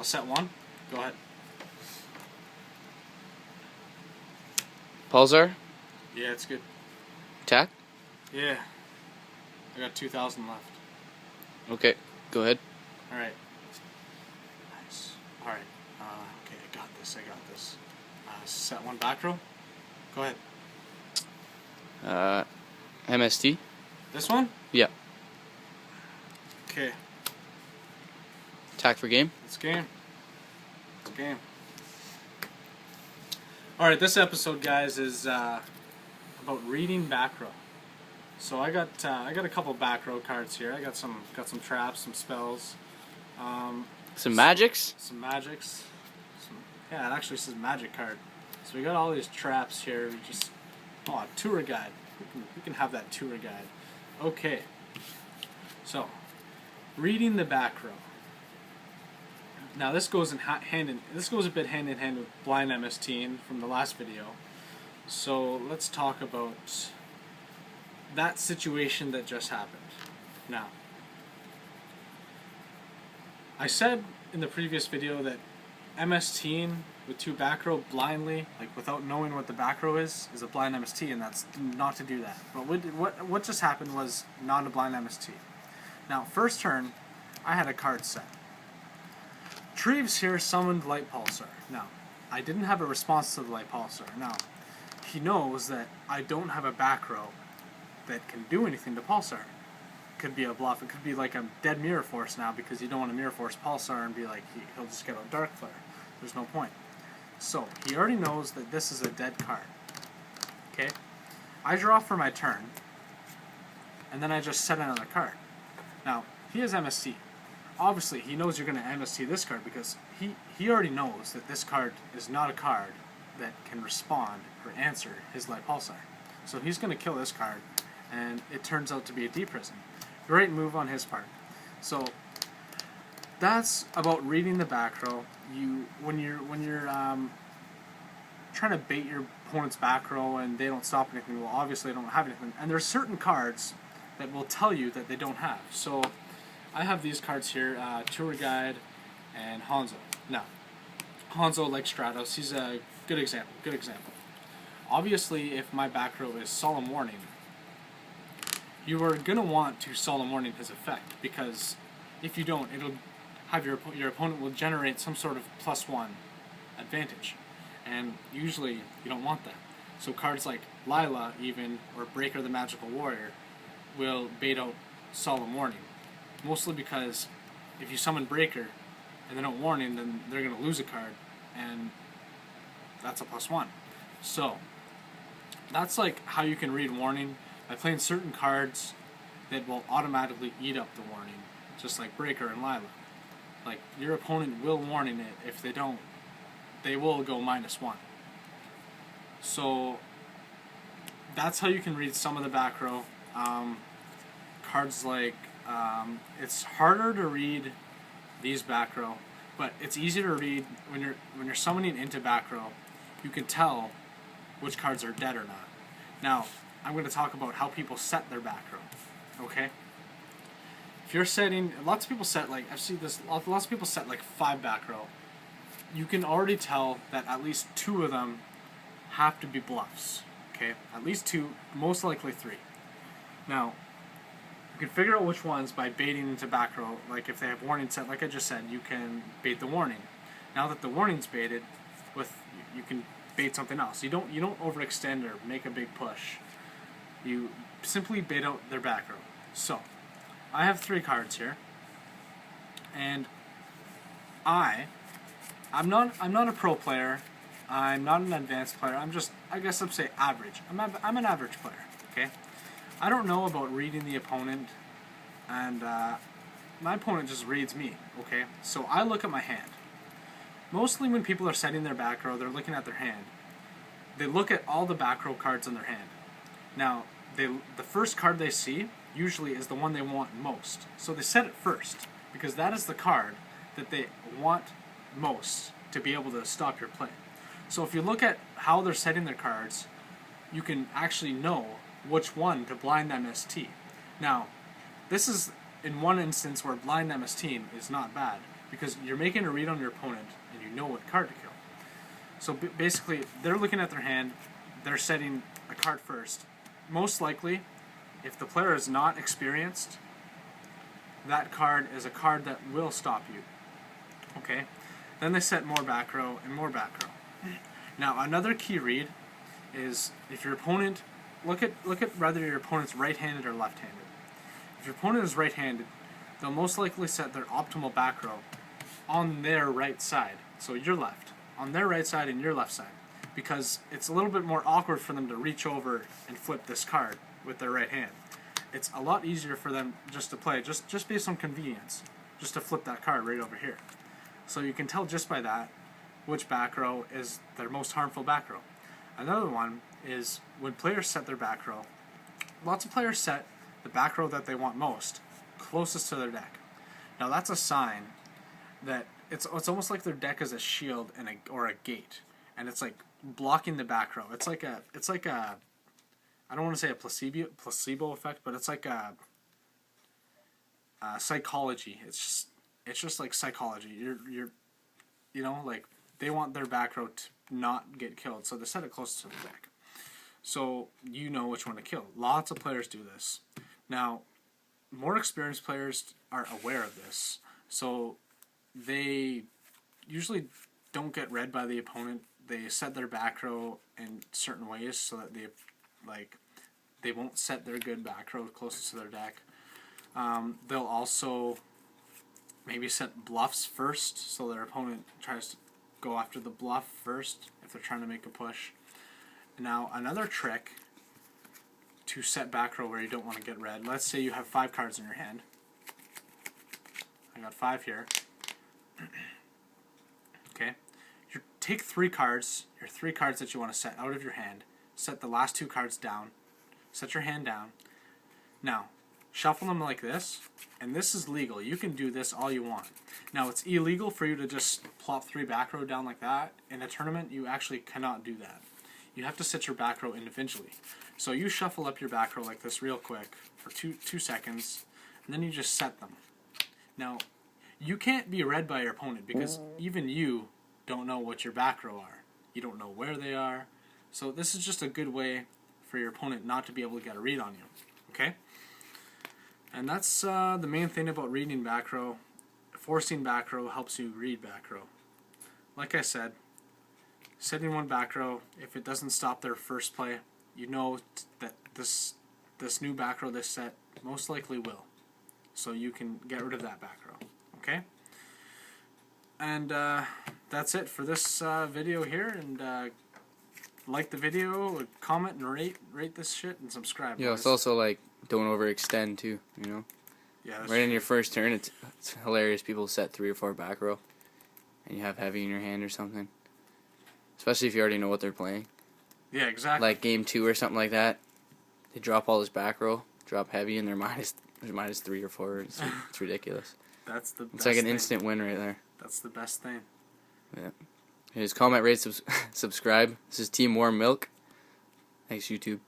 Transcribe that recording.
I'll set one. Go ahead. Pulsar? Yeah, it's good. Attack? Yeah. I got 2,000 left. Okay, go ahead. Alright. Nice. Alright. Okay, I got this. Set one back row. Go ahead. MST? This one? Yeah. Okay. Attack for game? It's game. Alright, this episode, guys, is about reading back row. So I got a couple back row cards here. I got some traps, some spells, Some magics? some magics. Yeah, it actually says magic card. So we got all these traps here. A tour guide. We can have that tour guide. Okay. So, reading the back row. Now this goes a bit hand in hand with blind MST from the last video. So let's talk about that situation that just happened. Now, I said in the previous video that MST with two back row blindly, like without knowing what the back row is a blind MST, and that's not to do that. But what just happened was not a blind MST. Now, first turn, I had a card set. Treves here summoned Light Pulsar. Now, I didn't have a response to the Light Pulsar. Now, he knows that I don't have a back row that can do anything to Pulsar. It could be a bluff. It could be like a dead Mirror Force now, because you don't want to Mirror Force Pulsar and be like, he'll just get a Dark Flare. There's no point. So, he already knows that this is a dead card. Okay? I draw for my turn, and then I just set another card. Now, he has MST. Obviously, he knows you're going to MST this card because he already knows that this card is not a card that can respond or answer his Light Pulsar. So he's going to kill this card, and it turns out to be a Deep Prison. Great move on his part. So that's about reading the back row. When you're trying to bait your opponent's back row and they don't stop anything, well, obviously they don't have anything. And there's certain cards that will tell you that they don't have. So I have these cards here, Tour Guide and Hanzo. Now, Hanzo, like Stratos, he's a good example. Obviously, if my back row is Solemn Warning, you are going to want to Solemn Warning his effect, because if you don't, it'll have your opponent will generate some sort of +1 advantage, and usually you don't want that. So cards like Lila, even, or Breaker the Magical Warrior, will bait out Solemn Warning. Mostly because if you summon Breaker and they don't Warning, then they're going to lose a card, and that's a +1. So that's like how you can read Warning, by playing certain cards that will automatically eat up the Warning, just like Breaker and Lila. Like, your opponent will Warning it. If they don't, they will go -1. So that's how you can read some of the back row. Cards like it's harder to read these back row, but it's easier to read when you're summoning into back row. You can tell which cards are dead or not. Now, I'm going to talk about how people set their back row. Okay? If you're setting, lots of people set, like, I've seen this, lots of people set like 5 back row. You can already tell that at least 2 of them have to be bluffs. Okay? At least 2, most likely 3. Now, you can figure out which ones by baiting into back row. Like, if they have Warning set, like I just said, you can bait the Warning. Now that the Warning's baited, you can bait something else. You don't overextend or make a big push. You simply bait out their back row. So, I have 3 cards here, and I'm not a pro player. I'm not an advanced player. I guess I'd say average. I'm an average player. Okay. I don't know about reading the opponent, and my opponent just reads me. Okay. So I look at my hand. Mostly when people are setting their back row, they're looking at their hand. They look at all the back row cards in their hand. Now, the first card they see usually is the one they want most. So they set it first, because that is the card that they want most to be able to stop your play. So if you look at how they're setting their cards, you can actually know which one to blind MST. Now, this is in one instance where blind MST is not bad, because you're making a read on your opponent and you know what card to kill. So basically, they're looking at their hand, they're setting a card first. Most likely, if the player is not experienced, that card is a card that will stop you. Okay? Then they set more back row and more back row. Now, another key read is if your opponent, look at whether your opponent's right-handed or left-handed. If your opponent is right-handed, they'll most likely set their optimal back row on their right side. So your left. On their right side and your left side. Because it's a little bit more awkward for them to reach over and flip this card with their right hand. It's a lot easier for them just to play, just based on convenience, just to flip that card right over here. So you can tell just by that which back row is their most harmful back row. Another one is when players set their back row, lots of players set the back row that they want most, closest to their deck. Now that's a sign that it's almost like their deck is a shield and or a gate, and it's like blocking the back row. It's like a I don't want to say a placebo effect, but it's like a psychology. It's just like psychology. You're you know, like they want their back row to not get killed, so they set it close to the deck. So you know which one to kill. Lots of players do this. Now, more experienced players are aware of this, so they usually don't get read by the opponent. They set their back row in certain ways so that they won't set their good back row closest to their deck. They'll also maybe set bluffs first, so their opponent tries to go after the bluff first if they're trying to make a push. Now, another trick to set back row where you don't want to get read. Let's say you have 5 cards in your hand. I got 5 here. Okay. You take 3 cards, your 3 cards that you want to set out of your hand. Set the last 2 cards down. Set your hand down. Now, shuffle them like this, and this is legal. You can do this all you want. Now, it's illegal for you to just plop 3 back row down like that. In a tournament, you actually cannot do that. You have to set your back row individually. So you shuffle up your back row like this real quick for 2 seconds, and then you just set them. Now, you can't be read by your opponent because even you don't know what your back row are. You don't know where they are. So this is just a good way for your opponent not to be able to get a read on you. Okay? And that's the main thing about reading back row. Forcing back row helps you read back row. Like I said, setting one back row, if it doesn't stop their first play, you know that this new back row this set most likely will. So you can get rid of that back row. Okay? And that's it for this video here. And like the video, comment and rate this shit, and subscribe. Yeah, it's also like don't overextend too, you know. Yeah. Right in your first turn, it's hilarious. People set 3 or 4 back row, and you have heavy in your hand or something. Especially if you already know what they're playing. Yeah, exactly. Like game 2 or something like that. They drop all this back row, drop heavy, and they're minus 3 or 4. It's ridiculous. That's the best It's like an thing. instant win right there. That's the best thing. Yeah. Here's comment, rate, subscribe. This is Team Warm Milk. Thanks, YouTube.